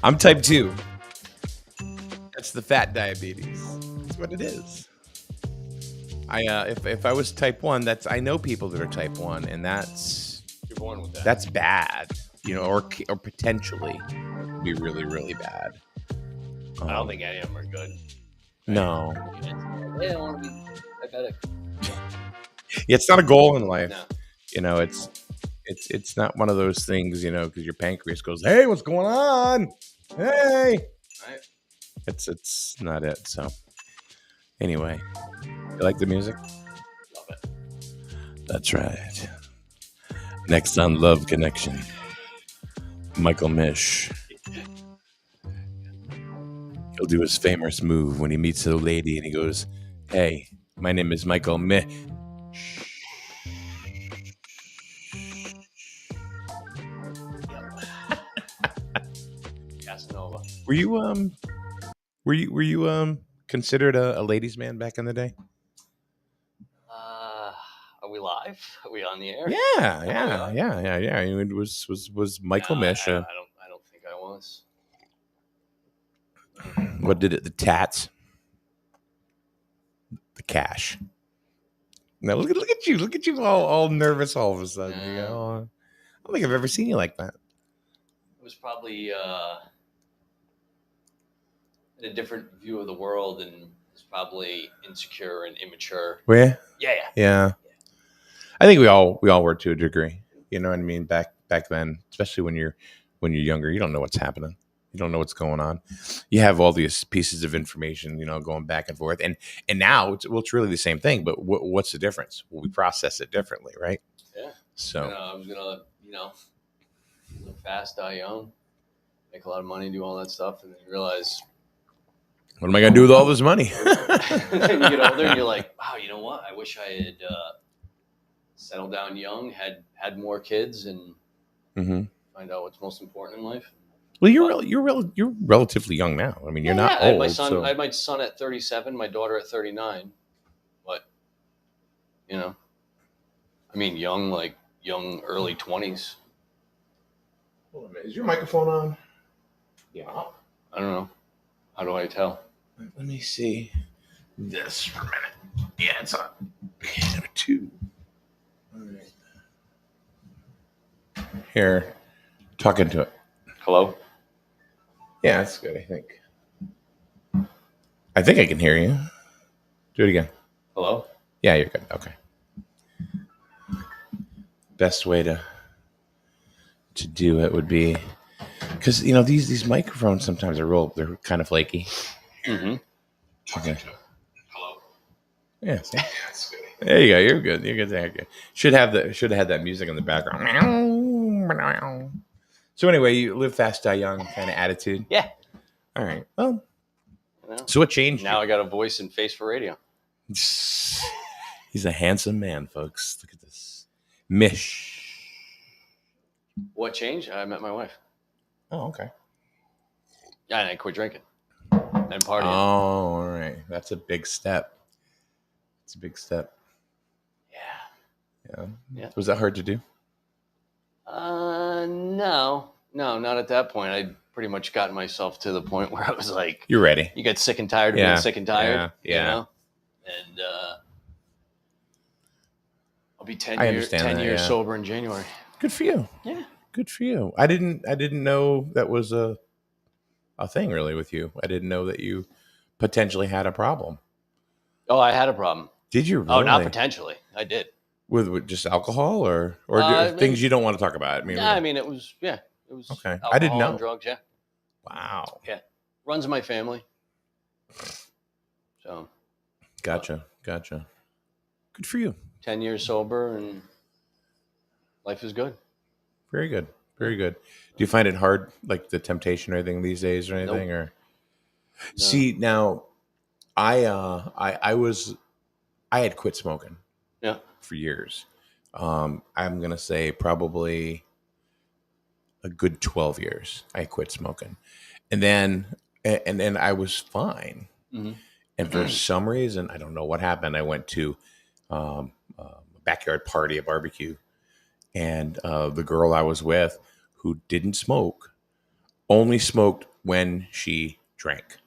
I'm type 2. That's the fat diabetes. That's what it is. If I was type 1, that's I know people that are type 1, and You're born with that. that's bad, or potentially be really, really bad. I don't think any of them are good. No. They don't want to be diabetic. Yeah, it's not a goal in life. No. It's not one of those things, because your pancreas goes, "Hey, what's going on? Hey." Right. It's not it. So anyway, you like the music? Love it. That's right. Next on Love Connection, Michael Mish. He'll do his famous move when he meets a lady and he goes, "Hey, my name is Michael Mish." Casanova. Were you considered a ladies' man back in the day? Are we live? Are we on the air? Yeah. It was Michael No, Mish. I don't think I was. What did it? The tats, the cash. Now look at you! Look at you, all nervous all of a sudden. You go, I don't think I've ever seen you like that. It was probably in a different view of the world, and was probably insecure and immature. Were you? Yeah. I think we all were to a degree. You know what I mean? Back then, especially when you're younger, you don't know what's happening. You don't know what's going on. You have all these pieces of information, going back and forth. And now it's really the same thing. But what's the difference? Well, we process it differently, right? Yeah. So I was gonna, live fast, die young, make a lot of money, do all that stuff, and then you realize what am I going to do with all this money? then you get older and you're like, wow, you know what? I wish I had settled down young, had more kids, and find out what's most important in life. Well, you're relatively young now. I mean, you're not old. I had my son at 37, my daughter at 39. But I mean, young early 20s. Hold on a minute. Is your microphone on? Yeah. I don't know. How do I tell? Let me see this for a minute. Yeah, it's on. Yeah, 2. All right. Here, talking to it. Hello? Yeah, that's good, I think. I think I can hear you. Do it again. Hello? Yeah, you're good. Okay. Best way to do it would be, because these microphones sometimes they're kind of flaky. Mm-hmm. Okay. Hello? Yeah. See? There you go. You're good. You're good. There you go. Should have had that music in the background. So anyway, you live fast, die young kind of attitude. Yeah. All right. Well, so what changed? Now I got a voice and face for radio. He's a handsome man, folks. Look at this. Mish. What changed? I met my wife. Oh, okay. Yeah, and I quit drinking and partying. Oh, all right. That's a big step. It's a big step. Yeah. Was that hard to do? No, not at that point. I'd pretty much gotten myself to the point where I was like, "You're ready." You get sick and tired of being sick and tired. Yeah. And I'll be 10 years sober in January. Good for you. Yeah. Good for you. I didn't know that was a thing really with you. I didn't know that you potentially had a problem. Oh, I had a problem. Did you really? Oh, not potentially. I did. With just alcohol or things you don't want to talk about? I mean, it was okay. I didn't know. And drugs, yeah. Wow. Yeah. Runs in my family. So. Gotcha. Good for you. 10 years sober and life is good. Very good. Very good. Do you find it hard, like the temptation or anything these days or anything? Nope. Or no. See, now I had quit smoking. Yeah. For years. I'm going to say probably a good 12 years I quit smoking. And then I was fine. Mm-hmm. And for some reason, I don't know what happened. I went to a backyard party, a barbecue. And the girl I was with who didn't smoke only smoked when she drank.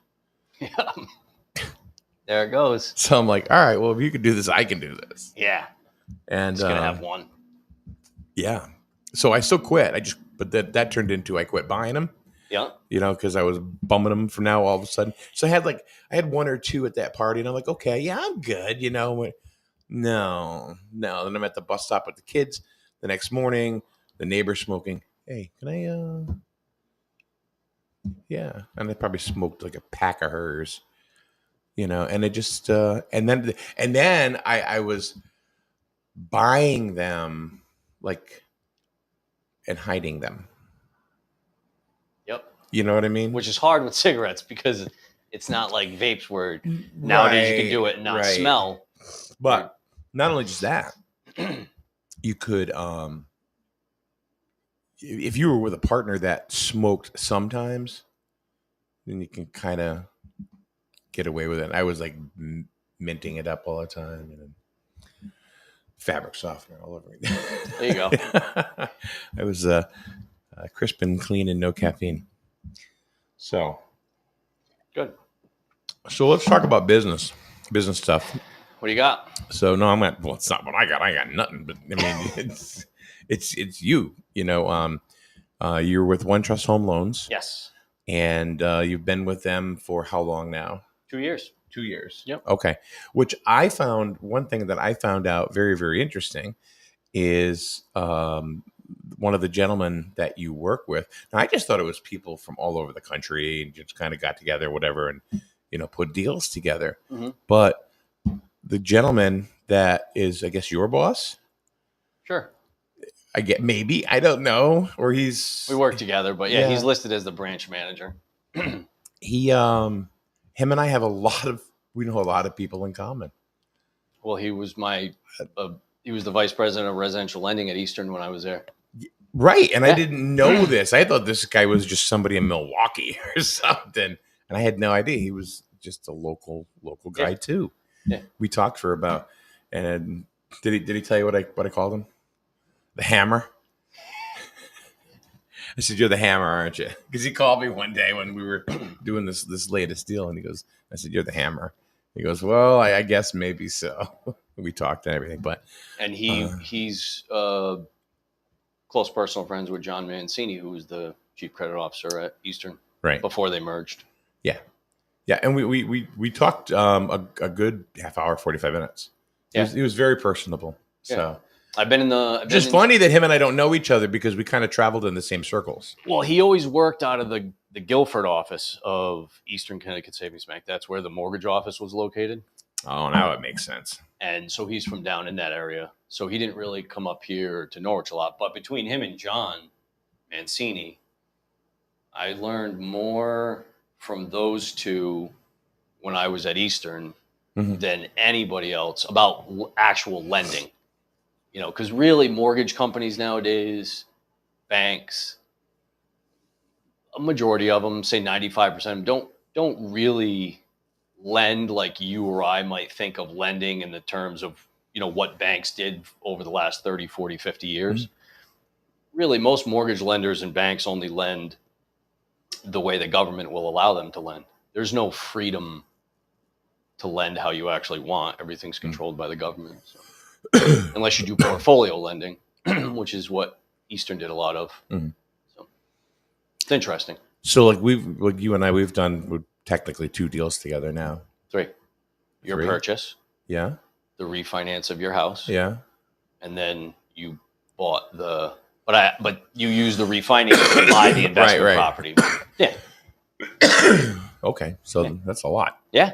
Yeah. There it goes. So I'm like, all right, well, if you can do this, I can do this. Yeah. And Just gonna have one. yeah. So I still quit. But that turned into I quit buying them. Yeah. Because I was bumming them for now all of a sudden. So I had one or two at that party, and I'm like, okay, yeah, I'm good. No. Then I'm at the bus stop with the kids the next morning. The neighbor smoking. Hey, can I? Yeah, and I probably smoked like a pack of hers. And it just and then I was buying them like and hiding them. Yep. You know what I mean? Which is hard with cigarettes because it's not like vapes where nowadays you can do it and not smell. But not only just that, you could if you were with a partner that smoked sometimes, then you can kind of get away with it. I was like minting it up all the time and fabric softener all over me. There you go. I was crisp and clean and no caffeine. So good. So let's talk about business stuff. What do you got? So no, well, it's not what I got. I got nothing. But I mean, it's you. You're with One Trust Home Loans. Yes. And you've been with them for how long now? 2 years. 2 years. Yep. Okay. Which I found, one thing that I found out very, very interesting is one of the gentlemen that you work with. Now, I just thought it was people from all over the country and just kind of got together, whatever, and put deals together. Mm-hmm. But the gentleman that is, I guess, your boss. Sure. I get maybe, I don't know, or we work together, but yeah, he's listed as the branch manager. Him and I have we know a lot of people in common. Well, he was he was the vice president of residential lending at Eastern when I was there. Right. And I didn't know this. I thought this guy was just somebody in Milwaukee or something. And I had no idea. He was just a local guy too. Yeah. We talked for about, and did he tell you what I called him? The Hammer. I said, "You're the Hammer, aren't you?" Because he called me one day when we were doing this latest deal, and he goes, "I said, you're the Hammer." He goes, "Well, I guess maybe so." We talked and everything, and he's close personal friends with John Mancini, who was the chief credit officer at Eastern, right before they merged. Yeah, and we talked a good half hour, 45 minutes. Yeah, he was very personable. Yeah. So. Just funny that him and I don't know each other because we kind of traveled in the same circles. Well, he always worked out of the Guilford office of Eastern Connecticut Savings Bank. That's where the mortgage office was located. Oh, now it makes sense. And so he's from down in that area. So he didn't really come up here to Norwich a lot. But between him and John Mancini, I learned more from those two when I was at Eastern than anybody else about actual lending. Because really mortgage companies nowadays, banks, a majority of them, say 95% of them, don't really lend like you or I might think of lending in the terms of, what banks did over the last 30, 40, 50 years. Really, most mortgage lenders and banks only lend the way the government will allow them to lend. There's no freedom to lend how you actually want. Everything's controlled by the government. So. Unless you do portfolio lending, which is what Eastern did a lot of. So it's interesting. So you and I, we've done technically 2 deals together now. 3. Your 3? Purchase. Yeah. The refinance of your house. Yeah. And then you bought but you used the refinance to buy the investment property. Yeah. Okay. So that's a lot. Yeah.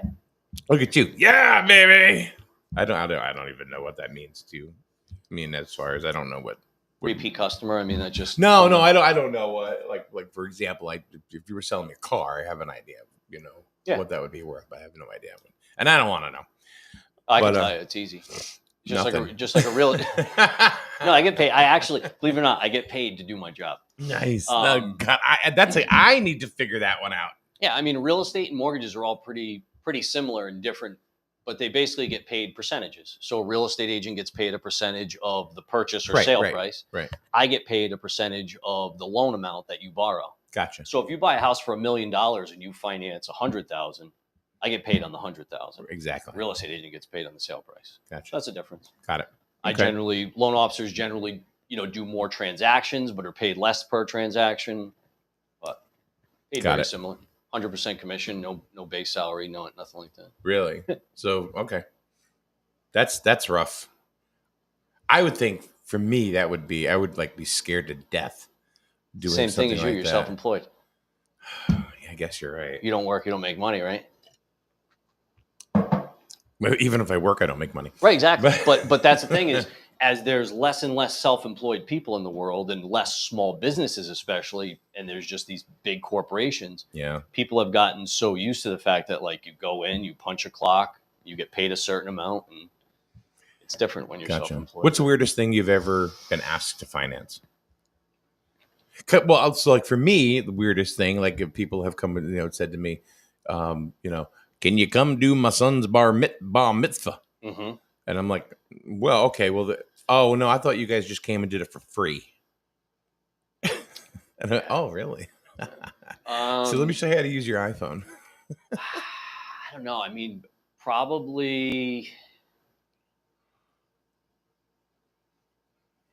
Look at you. Yeah, baby. I don't even know what that means to you. I mean, as far as I don't know what repeat customer. I mean, that just no. I don't know what like for example, if you were selling me a car, I have an idea, what that would be worth, but I have no idea. And I don't want to know. I can tell you, it's easy. Just like a real. No, I get paid. I actually, believe it or not, I get paid to do my job. Nice. God, I need to figure that one out. Yeah, I mean, real estate and mortgages are all pretty similar and different, but they basically get paid percentages. So a real estate agent gets paid a percentage of the purchase or sale price. Right. I get paid a percentage of the loan amount that you borrow. Gotcha. So if you buy a house for $1 million and you finance 100,000, I get paid on the 100,000. Exactly. Real estate agent gets paid on the sale price. Gotcha. That's the difference. Got it. Okay. Loan officers generally, do more transactions, but are paid less per transaction. But paid very similar. 100% commission, no base salary, nothing like that. Really? So okay, that's rough. I would think for me that would be I would like be scared to death doing same something thing as you. like You're that. Self-employed. Yeah, I guess you're right. You don't work, you don't make money, right? Even if I work, I don't make money. Right, exactly. but that's the thing is, as there's less and less self-employed people in the world and less small businesses especially, and there's just these big corporations, yeah, people have gotten so used to the fact that like you go in, you punch a clock, you get paid a certain amount, and it's different when you're self-employed. What's the weirdest thing you've ever been asked to finance? Well, so like for me, the weirdest thing, like if people have come and said to me, can you come do my son's bar mitzvah? Mm-hmm. And I'm like, well, okay, well, oh no, I thought you guys just came and did it for free. Oh, really? So let me show you how to use your iPhone. I don't know. I mean, probably.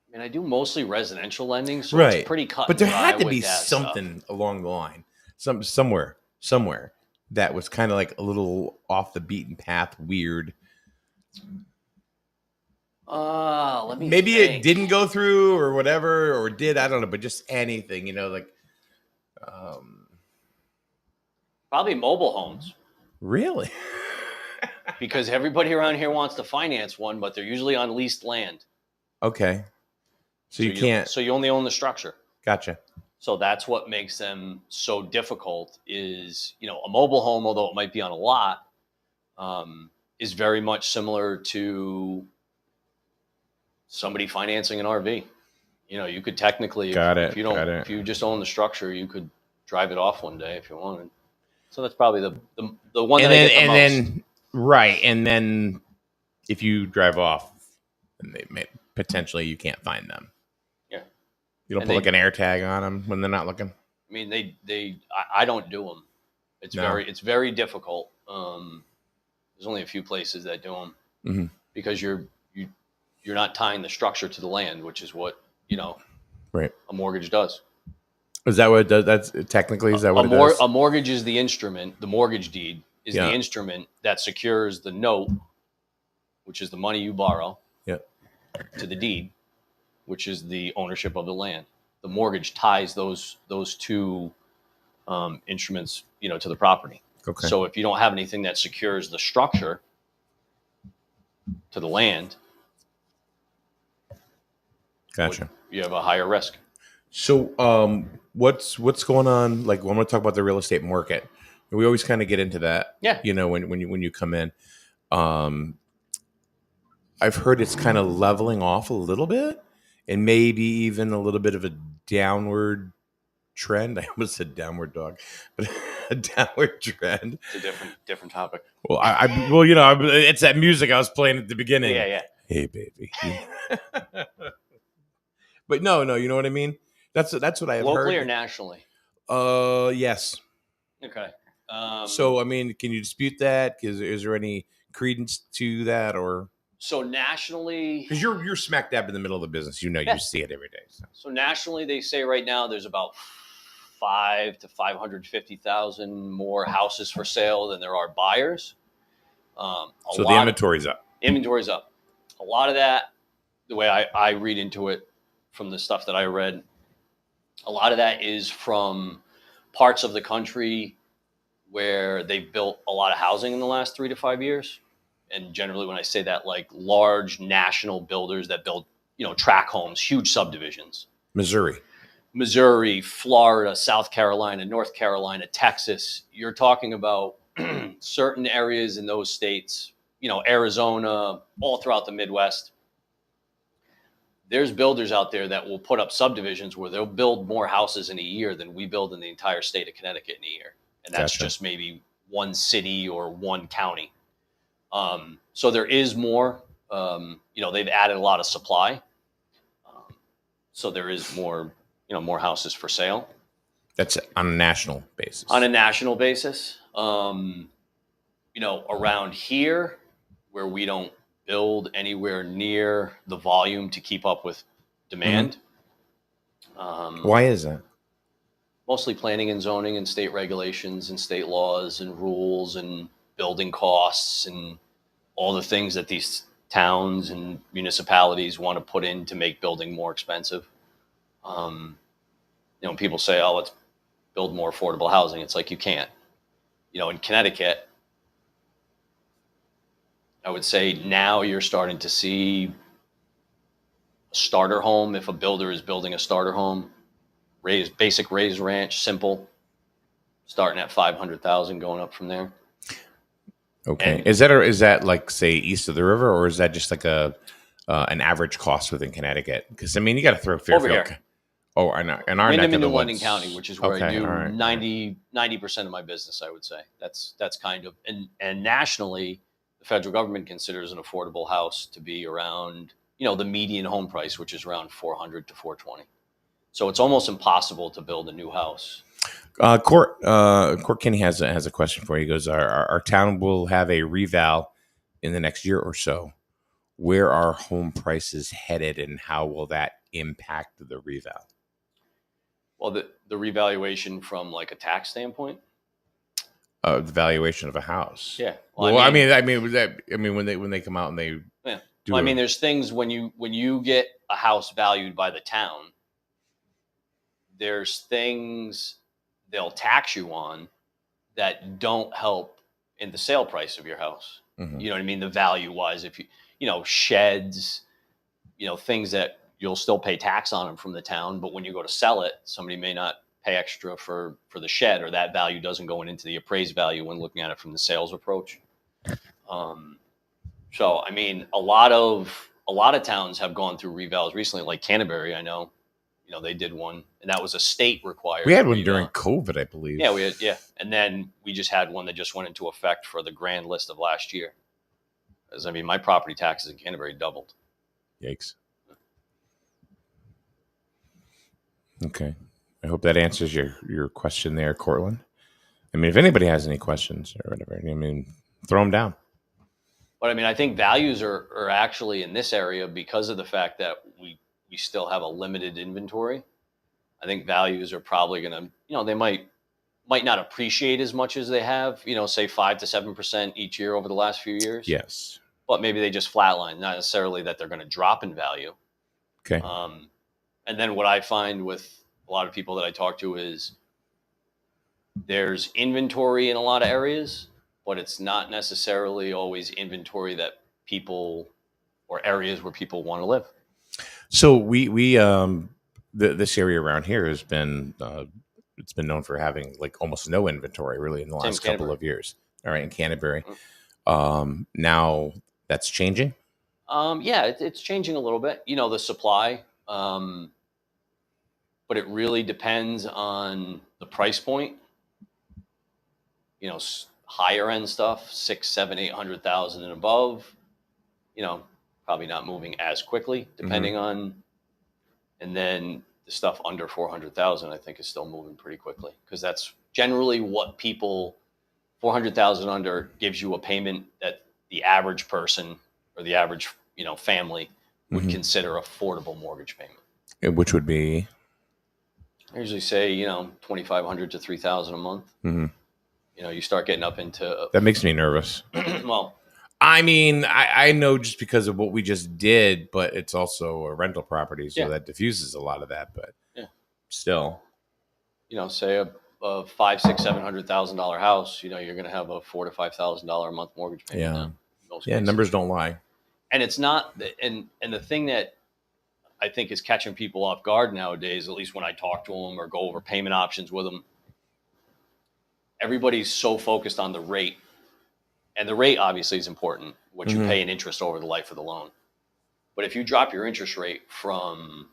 I mean, I do mostly residential lending, so right. It's pretty cut. But there had to be something along the line, somewhere that was kind of like a little off the beaten path, weird. Let me. Maybe think. It didn't go through, or whatever, or did, I don't know, but just anything, like. Probably mobile homes. Really? Because everybody around here wants to finance one, but they're usually on leased land. Okay. So you can't. So you only own the structure. Gotcha. So that's what makes them so difficult is, a mobile home, although it might be on a lot, is very much similar to somebody financing an RV. You could technically, if you just own the structure, you could drive it off one day if you wanted. So that's probably the one that I get the most. Then, right. And then if you drive off, potentially you can't find them. Yeah. You don't put like an air tag on them when they're not looking? I mean, I don't do them. It's very difficult. There's only a few places that do them because you're not tying the structure to the land, which is what, right. a mortgage does. Is that what it does? That's technically, is that what it does? A mortgage is the instrument. The mortgage deed is the instrument that secures the note, which is the money you borrow, to the deed, which is the ownership of the land. The mortgage ties those two instruments, to the property. Okay. So if you don't have anything that secures the structure to the land, gotcha. You have a higher risk. So, what's going on? Like when we talk about the real estate market, we always kind of get into that. Yeah. When you come in, I've heard it's kind of leveling off a little bit, and maybe even a little bit of a downward trend. I almost said downward dog, but a downward trend. It's a different topic. Well, it's that music I was playing at the beginning. Yeah. Hey, baby. But no, you know what I mean? That's what I have heard. Locally or nationally? Yes. Okay. So, I mean, can you dispute that? Is there any credence to that, or? So nationally, because you're smack dab in the middle of the business, you see it every day. So nationally, they say right now there's about 5 to 550,000 more houses for sale than there are buyers. So the inventory's up. Inventory's up. A lot of that, the way I read into it from the stuff that I read, a lot of that is from parts of the country where they've built a lot of housing in the last 3 to 5 years. And generally, when I say that, like large national builders that build, tract homes, huge subdivisions. Missouri, Florida, South Carolina, North Carolina, Texas. You're talking about certain areas in those states, Arizona, all throughout the Midwest. There's builders out there that will put up subdivisions where they'll build more houses in a year than we build in the entire state of Connecticut in a year. And that's just maybe one city or one county. So there is more, they've added a lot of supply. So there is more, more houses for sale. That's on a national basis. On a national basis. Around here, where we don't build anywhere near the volume to keep up with demand. Why is that? Mostly planning and zoning and state regulations and state laws and rules and building costs and all the things that these towns and municipalities want to put in to make building more expensive. When people say, "Oh, let's build more affordable housing," it's like you can't. In Connecticut, I would say now you're starting to see a starter home. If a builder is building a starter home, basic raised ranch, simple, starting at 500,000, going up from there. Okay, is that like, say, east of the river, or is that just like an average cost within Connecticut? Because I mean, you got to throw Fairfield. Over here. Oh, in our neck of the woods. London County, which is where I do 90% of my business, I would say. That's kind of, and nationally, the federal government considers an affordable house to be around, the median home price, which is around 400 to 420. So it's almost impossible to build a new house. Court Kenny has a question for you. He goes, our town will have a reval in the next year or so. Where are home prices headed, and how will that impact the reval? Well, the revaluation from like a tax standpoint, the valuation of a house. Yeah. Well, I mean, when they come out and they, yeah. Well, there's things when you get a house valued by the town, there's things they'll tax you on that don't help in the sale price of your house. Mm-hmm. You know what I mean? The value wise, if sheds, things that you'll still pay tax on them from the town, but when you go to sell it, somebody may not pay extra for the shed, or that value doesn't go into the appraised value when looking at it from the sales approach. So, I mean, a lot of towns have gone through revals recently, like Canterbury. I know, they did one, and that was a state required. We had one during COVID, I believe. Yeah, and then we just had one that just went into effect for the grand list of last year. As my property taxes in Canterbury doubled. Yikes. Okay. I hope that answers your question there, Cortland. I mean, if anybody has any questions or whatever, throw them down. But I think values are actually in this area, because of the fact that we still have a limited inventory. I think values are probably going to, they might not appreciate as much as they have, say 5 to 7% each year over the last few years. Yes. But maybe they just flatline, not necessarily that they're going to drop in value. Okay. And then what I find with a lot of people that I talk to is there's inventory in a lot of areas, but it's not necessarily always inventory that people, or areas where people want to live. So this area around here has been it's been known for having like almost no inventory really in the last couple of years. All right, in Canterbury. Now that's changing. Yeah, it's changing a little bit. The supply. But it really depends on the price point. Higher end stuff, 600, 700, 800,000 and above. Probably not moving as quickly, depending on. And then the stuff under 400,000, I think, is still moving pretty quickly, because that's generally what people. 400,000 under gives you a payment that the average person or the average family would consider affordable mortgage payment, which would be. I usually say, $2,500 to $3,000 a month. Mm-hmm. You start getting up into. That makes me nervous. Well, I know just because of what we just did, but it's also a rental property, so that diffuses a lot of that. But still, say a $500,000, $600,000, $700,000 house, you're going to have a $4,000 to $5,000 a month mortgage payment. Yeah, numbers don't lie. And it's not, and the thing that I think is catching people off guard nowadays, at least when I talk to them or go over payment options with them, everybody's so focused on the rate. And the rate obviously is important, what you pay in interest over the life of the loan. But if you drop your interest rate from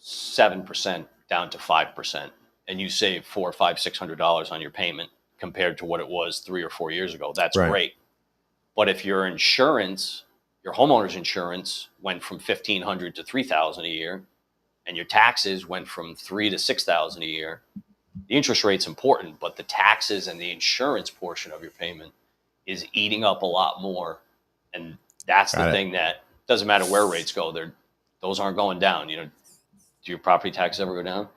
7% down to 5%, and you save $400, $500, $600 on your payment compared to what it was 3 or 4 years ago, that's great. But if your insurance, your homeowner's insurance, went from $1,500 to $3,000 a year, and your taxes went from $3,000 to $6,000 a year, the interest rate's important, but the taxes and the insurance portion of your payment is eating up a lot more. And that's the thing that doesn't matter where rates go. Those aren't going down. Do your property taxes ever go down?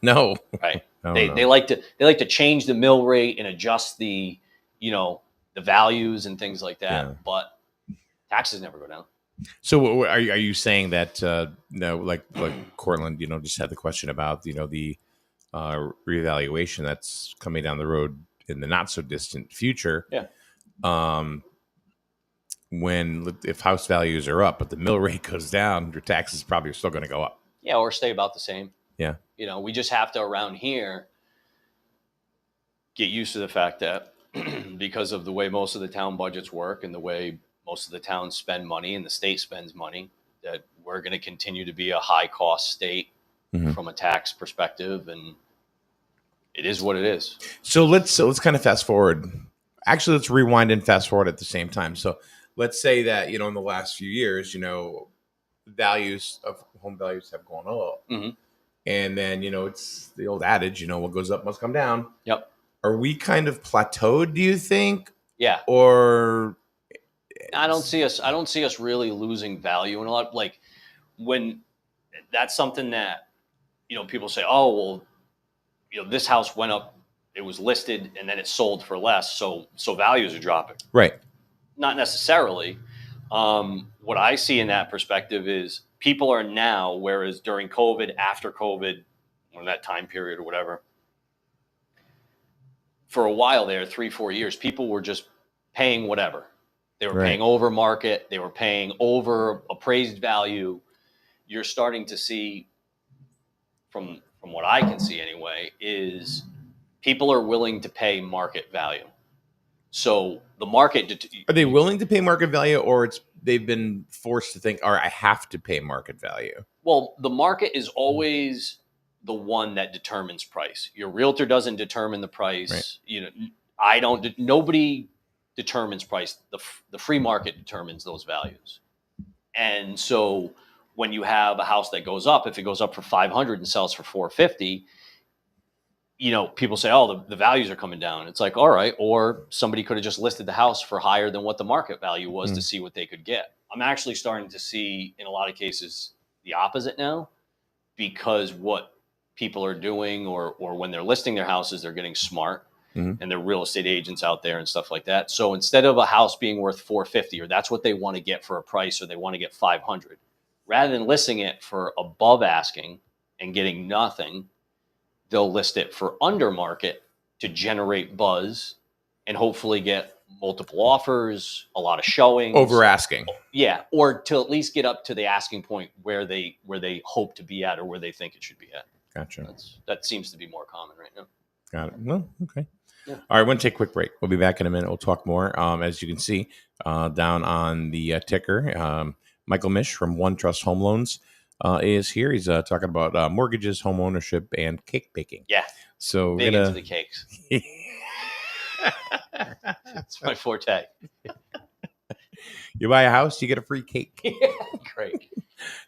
No. Right. No, they like to change the mill rate and adjust the values and things like that. Yeah. But taxes never go down. So are you saying that like Cortland, just had the question about the reevaluation that's coming down the road in the not so distant future? Yeah. If house values are up but the mill rate goes down, your taxes probably are still going to go up. Yeah, or stay about the same. Yeah. We just have to, around here, get used to the fact that because of the way most of the town budgets work and the way most of the towns spend money and the state spends money, that we're going to continue to be a high cost state from a tax perspective. And it is what it is. So let's kind of fast forward. Actually, let's rewind and fast forward at the same time. So let's say that, in the last few years, values of home values have gone up. Mm-hmm. And then, it's the old adage, what goes up must come down. Yep. Are we kind of plateaued, do you think? Yeah. Or I don't see us really losing value in a lot. Like when that's something that, people say, oh, well, this house went up, it was listed and then it sold for less. So values are dropping. Right. Not necessarily. What I see in that perspective is people are now, whereas during COVID, after COVID, or that time period or whatever, for a while there, 3-4 years, people were just paying whatever. They were paying over market. They were paying over appraised value. You're starting to see, from what I can see anyway, is people are willing to pay market value. So the market... Are they willing to pay market value, or they've been forced to think, all right, I have to pay market value? Well, the market is always the one that determines price. Your realtor doesn't determine the price. Right. Nobody determines price. The free market determines those values. And so when you have a house that goes up, if it goes up for $500 and sells for $450, people say, oh, the values are coming down. It's like, all right. Or somebody could have just listed the house for higher than what the market value was to see what they could get. I'm actually starting to see, in a lot of cases, the opposite now, because what people are doing, or when they're listing their houses, they're getting smart, and they're real estate agents out there and stuff like that. So instead of a house being worth $450, or that's what they want to get for a price, or they want to get $500, rather than listing it for above asking and getting nothing, they'll list it for under market to generate buzz and hopefully get multiple offers, a lot of showings. Over asking. Yeah, or to at least get up to the asking point where they hope to be at, or where they think it should be at. Gotcha. That seems to be more common right now. Got it. Well, okay. Yeah. All right, we're going to take a quick break. We'll be back in a minute. We'll talk more. As you can see down on the ticker, Michael Mish from One Trust Home Loans is here. He's talking about mortgages, home ownership, and cake baking. Yeah. So big into the cakes. It's my forte. You buy a house, you get a free cake. Great.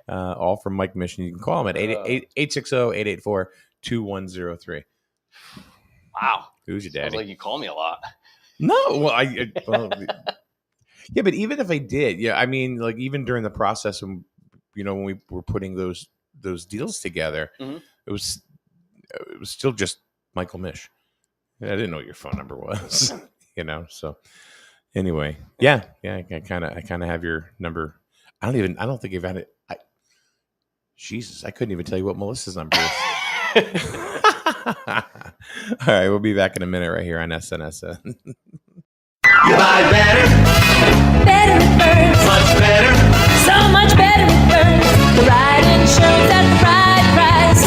All from Mike Mish. You can call him at 860-884-2103. Wow. Who's your daddy? Sounds like you call me a lot. No. Well, yeah, but even if I did, I mean, like even during the process, when we were putting those deals together, it was still just Michael Mish. I didn't know what your phone number was, so anyway, yeah, I kind of have your number. I don't think you've had it. Jesus, I couldn't even tell you what Melissa's number is. All right, we'll be back in a minute right here on SNSN. You buy better. Better with Burns. Much better. So much better with Burns. The right insurance at the right price.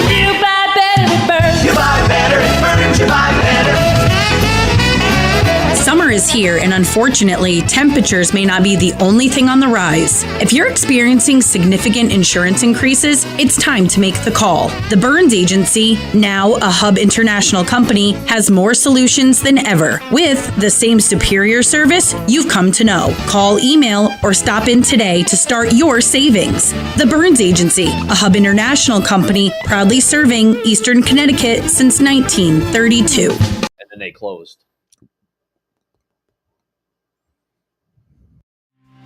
You buy better with Burns. You buy better at Burns. You buy better. Summer is here, and unfortunately, temperatures may not be the only thing on the rise. If you're experiencing significant insurance increases, it's time to make the call. The Burns Agency, now a Hub International company, has more solutions than ever. With the same superior service you've come to know. Call, email, or stop in today to start your savings. The Burns Agency, a Hub International company, proudly serving Eastern Connecticut since 1932. And then they closed.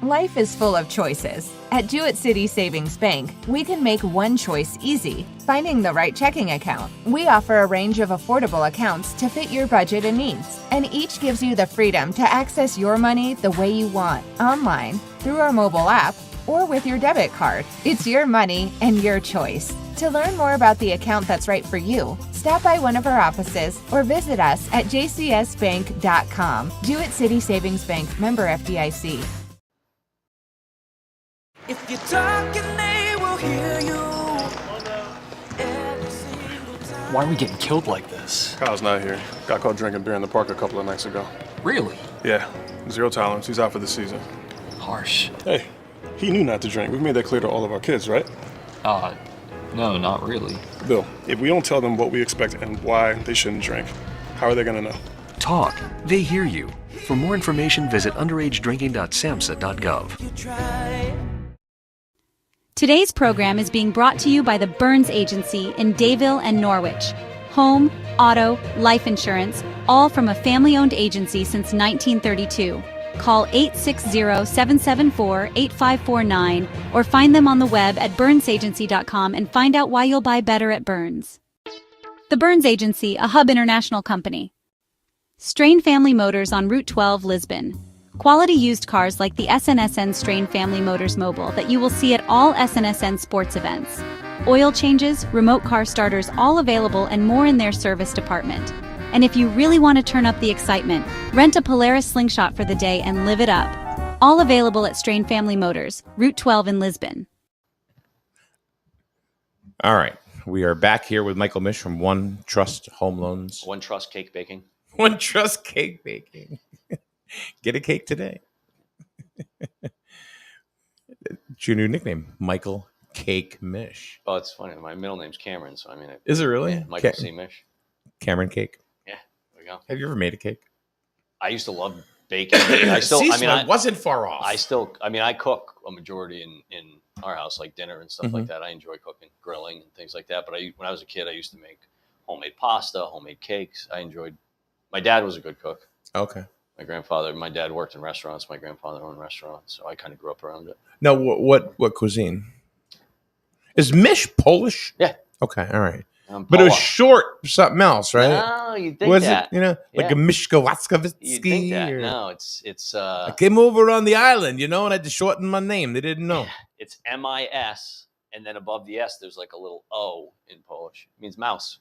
Life is full of choices. At Jewett City Savings Bank, we can make one choice easy, finding the right checking account. We offer a range of affordable accounts to fit your budget and needs, and each gives you the freedom to access your money the way you want, online, through our mobile app, or with your debit card. It's your money and your choice. To learn more about the account that's right for you, stop by one of our offices or visit us at jcsbank.com. Jewett City Savings Bank, member FDIC. If you're talking, they will hear you. Why are we getting killed like this? Kyle's not here. Got caught drinking beer in the park a couple of nights ago. Really? Yeah, 0 tolerance. He's out for the season. Harsh. Hey, he knew not to drink. We've made that clear to all of our kids, right? No, not really. Bill, if we don't tell them what we expect and why they shouldn't drink, how are they gonna know? Talk. They hear you. For more information, visit underagedrinking.samhsa.gov. Today's program is being brought to you by the Burns Agency in Dayville and Norwich. Home, auto, life insurance, all from a family-owned agency since 1932. Call 860-774-8549 or find them on the web at burnsagency.com and find out why you'll buy better at Burns. The Burns Agency, a Hub International company. Strain Family Motors on Route 12, Lisbon. Quality used cars like the SNSN Strain Family Motors Mobile that you will see at all SNSN sports events. Oil changes, remote car starters, all available and more in their service department. And if you really want to turn up the excitement, rent a Polaris Slingshot for the day and live it up. All available at Strain Family Motors, Route 12 in Lisbon. All right. We are back here with Michael Mish from One Trust Home Loans. One Trust Cake Baking. One Trust Cake Baking. Get a cake today. It's your new nickname, Michael Cake Mish. Oh, it's funny. My middle name's Cameron, so I mean, Is it really? Yeah, Michael C. Mish. Cameron Cake. Yeah, there we go. Have you ever made a cake? I used to love baking. I still, See, I mean, so it wasn't far off. I cook a majority in our house, like dinner and stuff like that. I enjoy cooking, grilling, and things like that. But when I was a kid, I used to make homemade pasta, homemade cakes. My dad was a good cook. Okay. My dad worked in restaurants. My grandfather owned restaurants, so I kind of grew up around it. No, what cuisine? Is Mish Polish? Yeah. Okay, all right. But it was short for something else, right? No, you think was that? it? Like a You Mishkowatskowitsky? think that? No, it's I came over on the island, and I had to shorten my name. They didn't know. It's MIS, and then above the S, there's like a little O in Polish. It means mouse.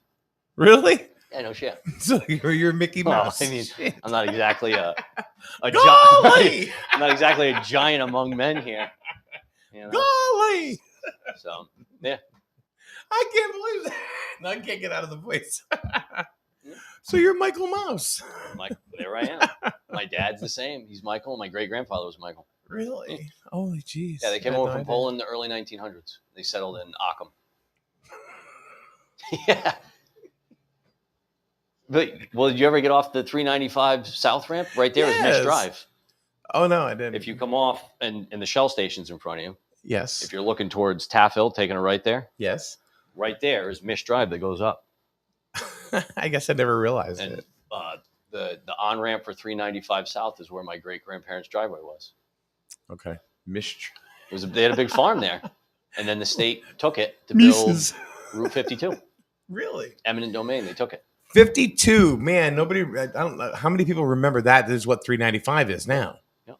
Really? Yeah, no shit. So you're Mickey Mouse. Well, I mean, I'm not exactly a Golly! I'm not exactly a giant among men here. Golly! So yeah, I can't believe that. No, I can't get out of the voice. So you're Michael Mouse. There I am. My dad's the same. He's Michael. My great grandfather was Michael. Really? Holy jeez. Yeah, they came over from Poland in the early 1900s. They settled in Occam. Yeah. But did you ever get off the 395 South ramp? Right there is Mish Drive. Oh no, I didn't. If you come off and the Shell station's in front of you. Yes. If you're looking towards Taft Hill, taking a right there. Yes. Right there is Mish Drive that goes up. I guess I never realized it. The on ramp for 395 South is where my great grandparents' driveway was. Okay. Mish. They had a big farm there, and then the state took it to build Route 52. Really? Eminent domain. They took it. 52. Man, nobody. I don't know how many people remember that. This is what 395 is now. Yep.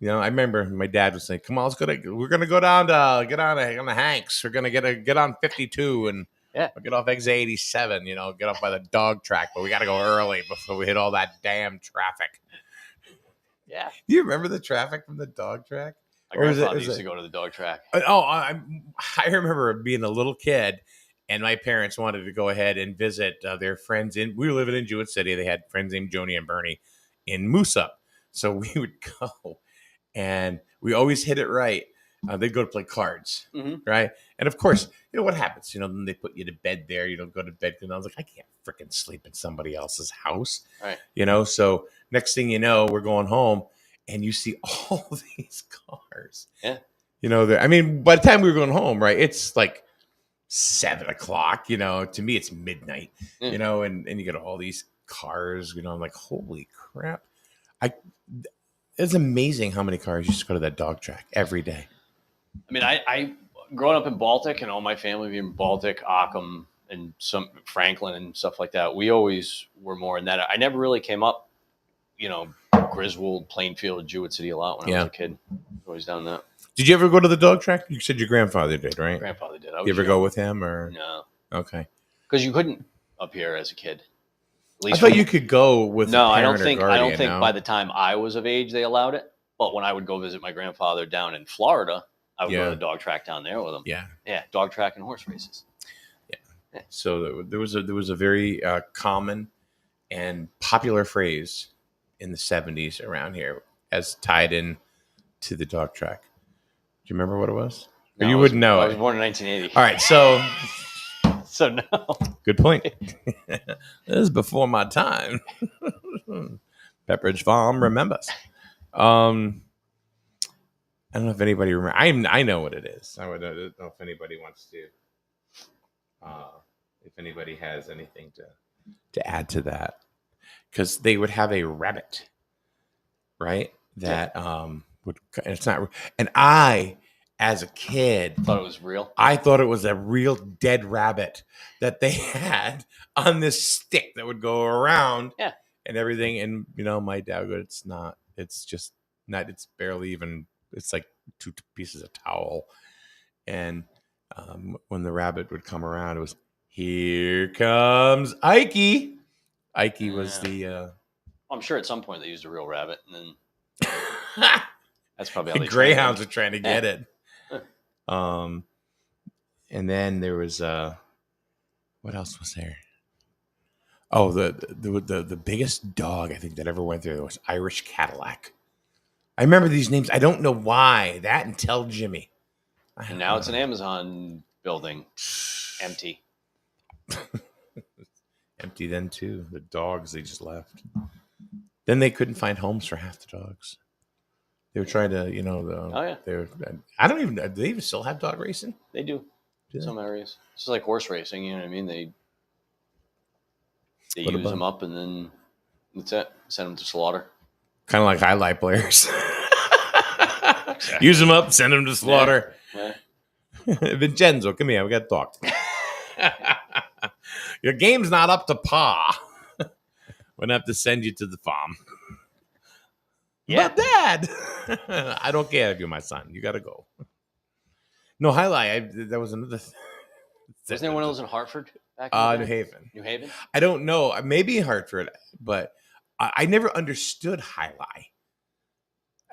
I remember my dad was saying, "Come on, we're gonna go down to get on the Hanks. We're gonna get on 52 and get off exit 87. Get off by the dog track, but we got to go early before we hit all that damn traffic." Yeah. Do you remember the traffic from the dog track? My grandfather used to go to the dog track. I remember being a little kid. And my parents wanted to go ahead and visit their friends. We were living in Jewett City. They had friends named Joni and Bernie. in Moose Up. So we would go, and we always hit it right. They'd go to play cards, right? And of course, you know what happens. You know, then they put you to bed there. You don't go to bed because I was like, I can't freaking sleep in somebody else's house, Right. you know. So next thing you know, we're going home, and you see all these cars. Yeah. You know, I mean, by the time we were going home, right, it's like 7 o'clock. You know, to me, it's midnight. You know, and you get all these cars. You know, I'm like, holy crap! It's amazing how many cars used to go to that dog track every day. I mean, I growing up in Baltic and all my family being Baltic, Occam, and some Franklin and stuff like that, we always were more in that. I never really came up, you know, Griswold, Plainfield, Jewett City a lot when I was a kid. Always down that. Did you ever go to the dog track? You said your grandfather did, right? Grandfather did. You ever go with him or no? Okay. Because you couldn't up here as a kid. At least I thought you could go with no. a I don't parent or think. guardian, I don't think no? by the time I was of age they allowed it. But when I would go visit my grandfather down in Florida, I would go to the dog track down there with him. Yeah, dog track and horse races. Yeah. So there was a very common and popular phrase in the 70s around here as tied in to the dog track. Do you remember what it was? No, or you wouldn't know I it. was born in 1980. All right, so so no. Good point. This is before my time. Pepperidge Farm remembers. I don't know if anybody remembers. I know what it is. I don't know if anybody wants to. If anybody has anything to add to that, because they would have a rabbit, right? That would. And it's not. And I, as a kid, thought it was real. I thought it was a real dead rabbit that they had on this stick that would go around. Yeah. And everything. And, you know, my dad would go, it's not. It's just not. It's barely even. It's like 2 pieces of towel. And when the rabbit would come around, it was, here comes Ikey. Ikey was the. I'm sure at some point they used a real rabbit, and then that's probably how the they greyhounds are trying to get Yeah. it. And then there was what else was there? Oh, the biggest dog I think that ever went there was Irish Cadillac. I remember these names. I don't know why. That and Tell Jimmy. And now it's an Amazon building, empty. Empty then too. The dogs, they just left. Then they couldn't find homes for half the dogs. They were trying to, you know, I don't even know. Do they even still have dog racing? They do. Some areas. It's just like horse racing, you know what I mean? They use them up and then that's it. Send them to slaughter. Kind of like highlight players. Use them up, send them to slaughter. Yeah. Vincenzo, come here. We got to talk. Your game's not up to par. We're going to have to send you to the farm. Yeah. But Dad, I don't care if you're my son. You got to go. No, highlight. That was another thing. Wasn't there one of those in Hartford? Back in New Haven. New Haven? I don't know. Maybe Hartford, but I never understood highlight.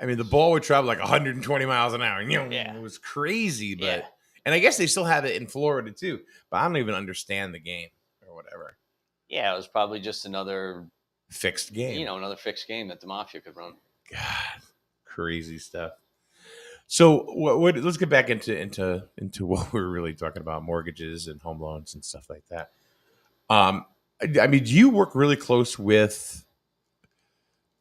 I mean, the ball would travel like 120 miles an hour. It was crazy, but and I guess they still have it in Florida too. But I don't even understand the game or whatever. Yeah, it was probably just another fixed game. You know, another fixed game that the Mafia could run. God, crazy stuff. So, what? Let's get back into what we're really talking about: mortgages and home loans and stuff like that. I mean, do you work really close with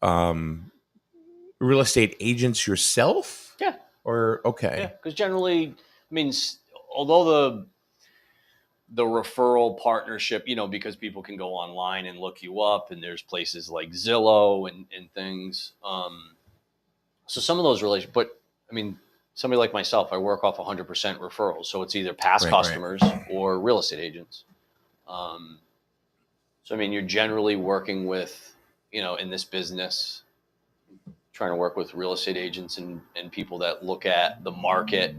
real estate agents yourself? Yeah. Or okay. Yeah, because generally, I mean, although the referral partnership, you know, because people can go online and look you up, and there's places like Zillow and things. So some of those relationships, but I mean, somebody like myself, I work off 100% referrals. So it's either past customers or real estate agents. So, I mean, you're generally working with, you know, in this business, trying to work with real estate agents and people that look at the market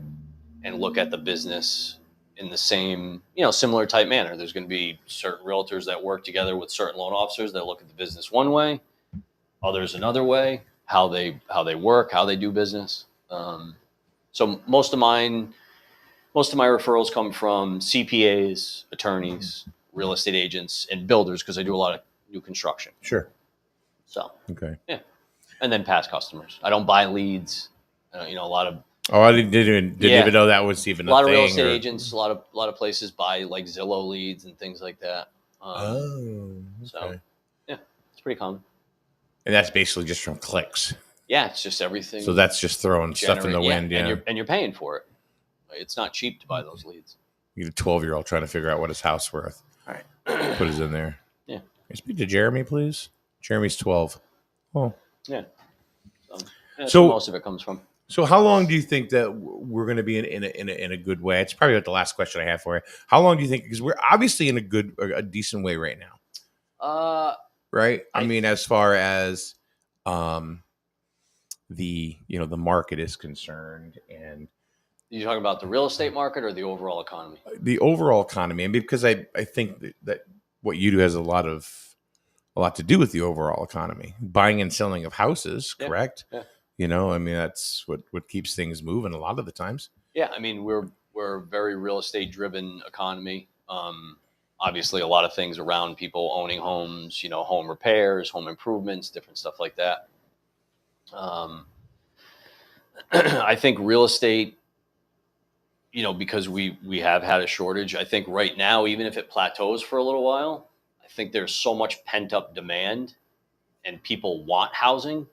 and look at the business in the same, you know, similar type manner. There's going to be certain realtors that work together with certain loan officers that look at the business one way, others another way, how they work, how they do business. So most of my referrals come from CPAs, attorneys, real estate agents, and builders because I do a lot of new construction. Sure. So Okay. yeah, and then past customers. I don't buy leads. A lot of Oh, I didn't even know that was even a lot of real thing. estate agents. A lot of places buy like Zillow leads and things like that. Okay. So yeah, it's pretty common. And that's basically just from clicks. Yeah, it's just everything. So that's just throwing stuff in the wind. Yeah, and you're paying for it. It's not cheap to buy those leads. You get a 12-year-old trying to figure out what his house worth. All right, put his in there. Yeah. Can you speak to Jeremy, please? Jeremy's 12. Oh, yeah. That's So- where most of it comes from. so how long do you think that we're going to be in a good way? It's probably about the last question I have for you. How long do you think? Because we're obviously in a decent way right now, right? I mean, as far as the market is concerned, and You talking about the real estate market or the overall economy? the overall economy, and because I think that what you do has a lot to do with the overall economy, buying and selling of houses, Yeah, correct? yeah. I mean, that's what keeps things moving a lot of the times. Yeah, I mean we're a very real estate driven economy. Obviously, a lot of things around people owning homes, home repairs, home improvements, different stuff like that. I think real estate, because we have had a shortage. I think right now, even if it plateaus for a little while, I think there's so much pent up demand, and people want housing.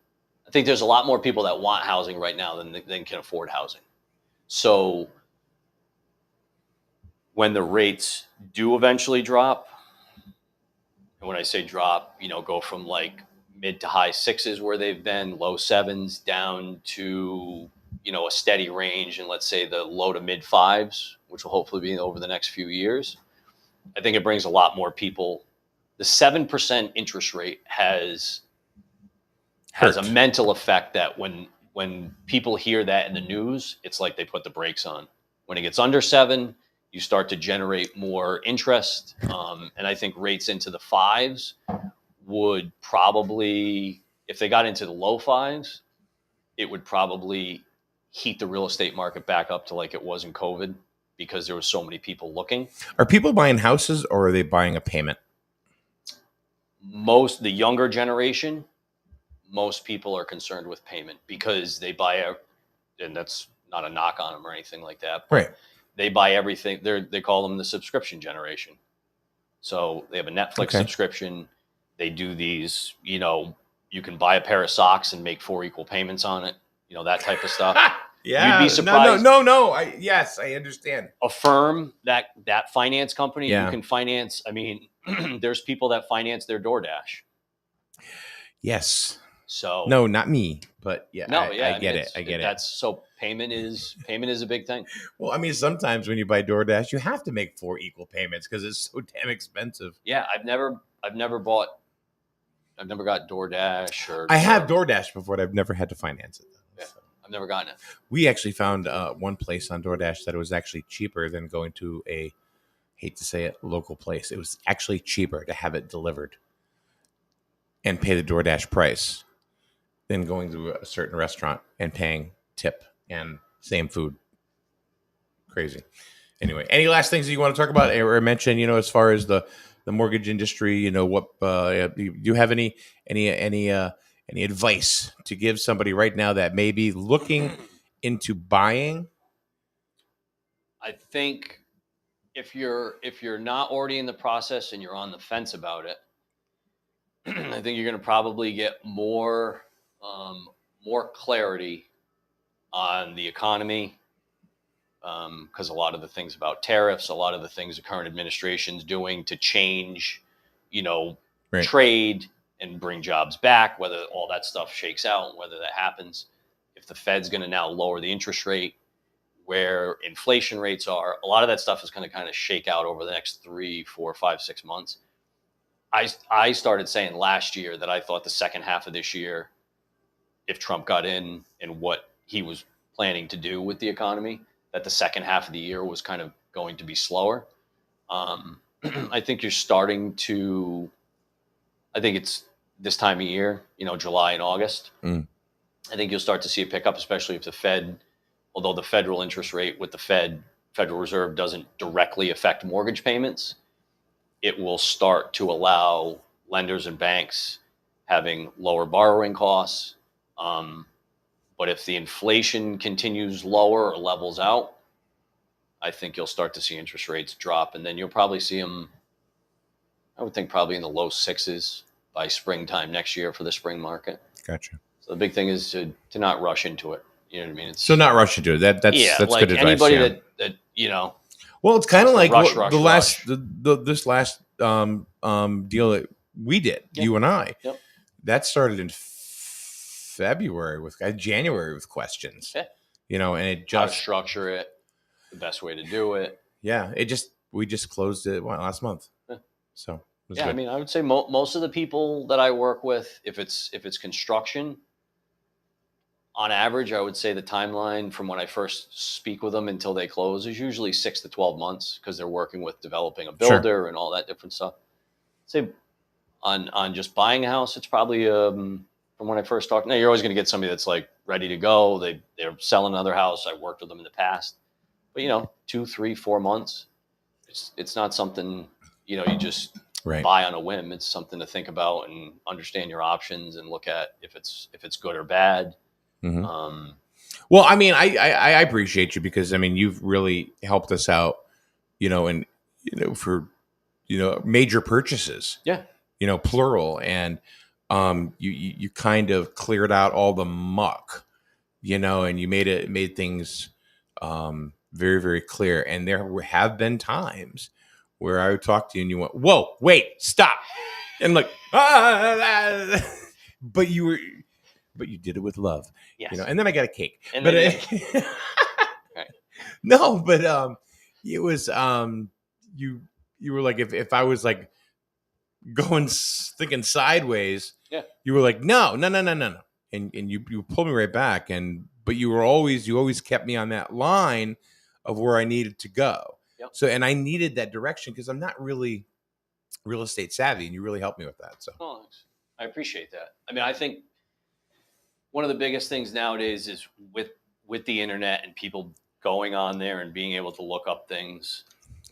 I think there's a lot more people that want housing right now than can afford housing. So when the rates do eventually drop, and when I say drop, go from like mid to high sixes where they've been, low sevens, down to, a steady range, and let's say the low to mid fives, which will hopefully be over the next few years. I think it brings a lot more people. The 7% interest rate has a mental effect that when people hear that in the news, it's like they put the brakes on. When it gets under 7, you start to generate more interest. And I think rates into the 5s would probably, if they got into the low 5s, it would probably heat the real estate market back up to like it was in COVID, because there were so many people looking. Are people buying houses, or are they buying a payment? The younger generation, most people are concerned with payment because they buy and that's not a knock on them or anything like that. But Right. They buy everything. They call them the subscription generation. So they have a Netflix subscription. They do these, you can buy a pair of socks and make 4 equal payments on it. That type of stuff. Yeah. You'd be surprised. No. Yes, I understand. Affirm that finance company, Yeah. you can finance. I mean, there's people that finance their DoorDash. Yes. So No, not me, but yeah. no, I yeah, get it. I get it. That's so payment is a big thing. Well, I mean, sometimes when you buy DoorDash, you have to make 4 equal payments because it's so damn expensive. Yeah, I've never got DoorDash or I have DoorDash before, but I've never had to finance it. Yeah, I've never gotten it. We actually found one place on DoorDash that it was actually cheaper than going to hate to say it, local place. It was actually cheaper to have it delivered and pay the DoorDash price than going to a certain restaurant and paying tip and same food. Crazy. Anyway, any last things that you want to talk about or mention, as far as the mortgage industry, what do you have any advice to give somebody right now that may be looking into buying? I think if you're not already in the process and you're on the fence about it, I think you're going to probably get more clarity on the economy, because a lot of the things about tariffs, a lot of the things the current administration's doing to change, Right. trade and bring jobs back, whether all that stuff shakes out, whether that happens, if the Fed's going to now lower the interest rate, where inflation rates are, a lot of that stuff is going to kind of shake out over the next 3, 4, 5, 6 months. I started saying last year that I thought the second half of this year, if Trump got in and what he was planning to do with the economy, that the second half of the year was kind of going to be slower. I think you're starting to, I think it's this time of year, July and August. Mm. I think you'll start to see a pickup, especially if the Fed, although the federal interest rate with the Federal Reserve doesn't directly affect mortgage payments, it will start to allow lenders and banks having lower borrowing costs. But if the inflation continues lower or levels out, I think you'll start to see interest rates drop, and then you'll probably see them, I would think, probably in the low sixes by springtime next year for the spring market. Gotcha. So the big thing is to not rush into it. You know what I mean? It's, So not rush into it. That's like good advice. anybody yeah. that Well, it's kind of like rush, this last deal that we did, you and I. Yep. That started in February with January with questions. Yeah. And it how to just structure it, the best way to do it. yeah, we just closed it last month. Yeah. So it was yeah, good. I mean, I would say most of the people that I work with, if it's construction, on average, I would say the timeline from when I first speak with them until they close is usually 6 to 12 months because they're working with developing a builder and all that different stuff. Say on just buying a house, it's probably from when I first talked. Now you're always going to get somebody that's like ready to go. They're selling another house. I've worked with them in the past, but 2, 3, 4 months. It's not something you just buy on a whim. It's something to think about and understand your options and look at if it's good or bad. Mm-hmm. Well, I mean, I appreciate you because I mean you've really helped us out, and for major purchases. Yeah. Plural, and you kind of cleared out all the muck, and you made things very, very clear. And there have been times where I would talk to you and you went, "Whoa, wait, stop," and I'm like, but you did it with love, yes. And then I got a cake. And but right. No, but it was you were like if I was like thinking sideways, yeah, you were like no, and you pulled me right back, but you always kept me on that line of where I needed to go. Yep. So and I needed that direction because I'm not really real estate savvy, and you really helped me with that. So well, I appreciate that. I mean, I think one of the biggest things nowadays is with the internet and people going on there and being able to look up things.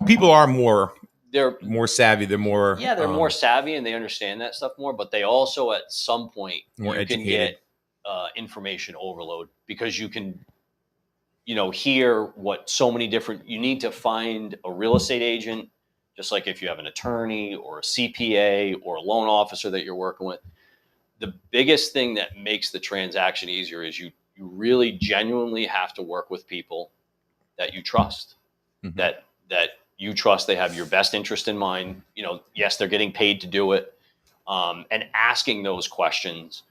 People are they're more savvy. They're more they're more savvy and they understand that stuff more. But they also at some point more educated. Can get information overload because you can hear what so many different. You need to find a real estate agent, just like if you have an attorney or a CPA or a loan officer that you're working with. The biggest thing that makes the transaction easier is you really genuinely have to work with people that you trust, mm-hmm. that you trust they have your best interest in mind. Yes, they're getting paid to do it, and asking those questions.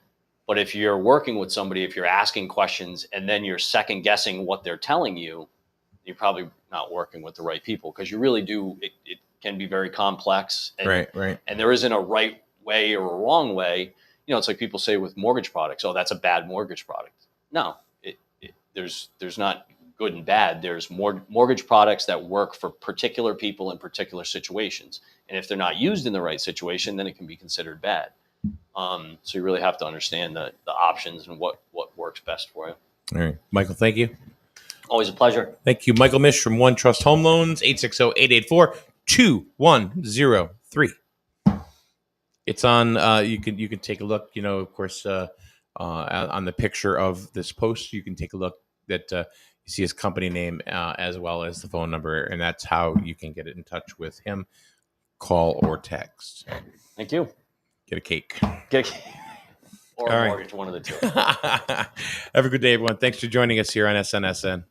But if you're working with somebody, if you're asking questions and then you're second guessing what they're telling you, you're probably not working with the right people because you really do. It can be very complex. And, right. And there isn't a right way or a wrong way. It's like people say with mortgage products, oh, that's a bad mortgage product. No, there's not good and bad. There's mortgage products that work for particular people in particular situations. And if they're not used in the right situation, then it can be considered bad. So you really have to understand the options and what works best for you. All right. Michael, thank you. Always a pleasure. Thank you. Michael Mish from One Trust Home Loans, 860-884-2103. It's on. You can take a look. Of course, on the picture of this post, you can take a look that you see his company name as well as the phone number, and that's how you can get in touch with him. Call or text. Thank you. Get a cake. Or a mortgage, one of the two. Have a good day, everyone. Thanks for joining us here on SNSN.